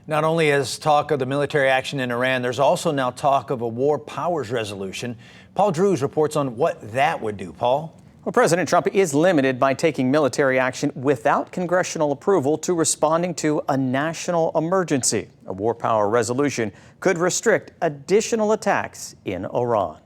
Not only is talk of the military action in Iran, there's also now talk of a war powers resolution. Paul Drews reports on what that would do. Paul? Well, President Trump is limited by taking military action without congressional approval to responding to a national emergency. A war power resolution could restrict additional attacks in Iran.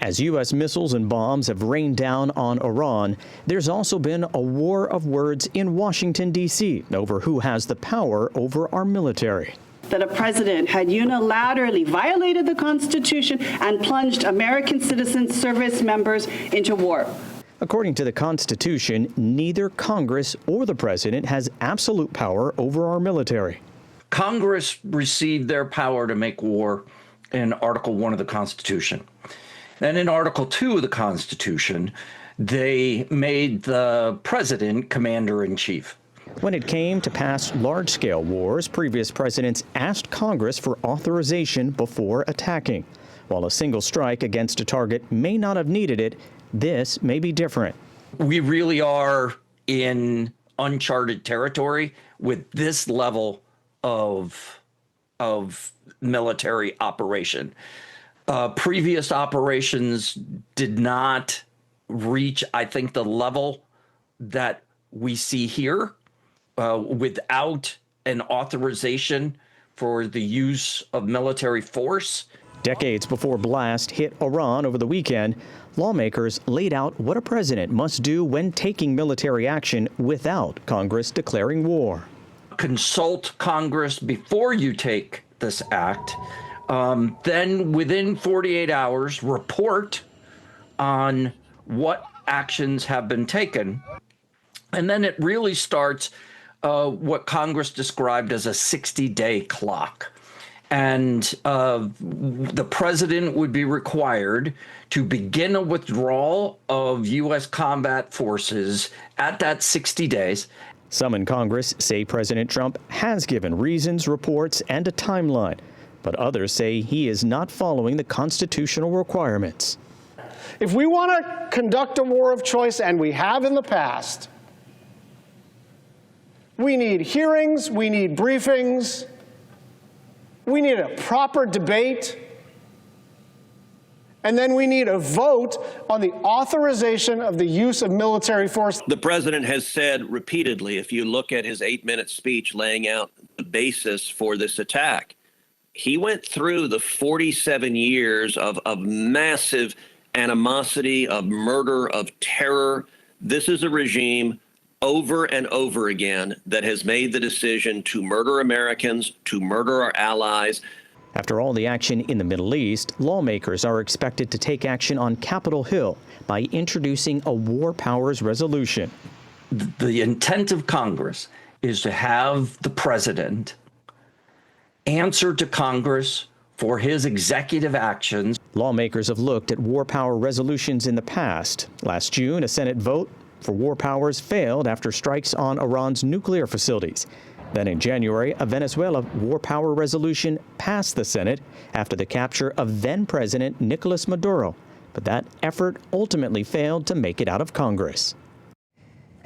As U.S. missiles and bombs have rained down on Iran, there's also been a war of words in Washington, D.C. over who has the power over our military. That a president had unilaterally violated the Constitution and plunged American citizen service members into war. According to the Constitution, neither Congress or the president has absolute power over our military. Congress received their power to make war in Article 1 of the Constitution. And in Article 2 of the Constitution, they made the president commander-in-chief. When it came to past large-scale wars, previous presidents asked Congress for authorization before attacking. While a single strike against a target may not have needed it, this may be different. We really are in uncharted territory with this level of military operation. Previous operations did not reach, I think, the level that we see here without an authorization for the use of military force. Decades before blast hit Iran over the weekend, lawmakers laid out what a president must do when taking military action without Congress declaring war. Consult Congress before you take this act. Then within 48 hours, report on what actions have been taken. And then it really starts what Congress described as a 60-day clock. And the president would be required to begin a withdrawal of U.S. combat forces at that 60 days. Some in Congress say President Trump has given reasons, reports, and a timeline. But others say he is not following the constitutional requirements. If we want to conduct a war of choice, and we have in the past, we need hearings, we need briefings, we need a proper debate, and then we need a vote on the authorization of the use of military force. The president has said repeatedly, if you look at his 8-minute speech laying out the basis for this attack, he went through the 47 years of massive animosity, of murder, of terror. This is a regime over and over again that has made the decision to murder Americans, to murder our allies. After all the action in the Middle East, lawmakers are expected to take action on Capitol Hill by introducing a war powers resolution. The intent of Congress is to have the president answer to Congress for his executive actions. Lawmakers have looked at war power resolutions in the past. Last June, a Senate vote for war powers failed after strikes on Iran's nuclear facilities. Then in January, a Venezuela war power resolution passed the Senate after the capture of then-President Nicolas Maduro. But that effort ultimately failed to make it out of Congress.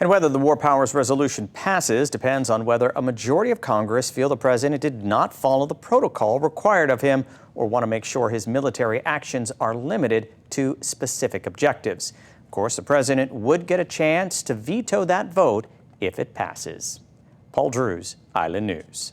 And whether the war powers resolution passes depends on whether a majority of Congress feel the president did not follow the protocol required of him or want to make sure his military actions are limited to specific objectives. Of course, the president would get a chance to veto that vote if it passes. Paul Drews, Island News.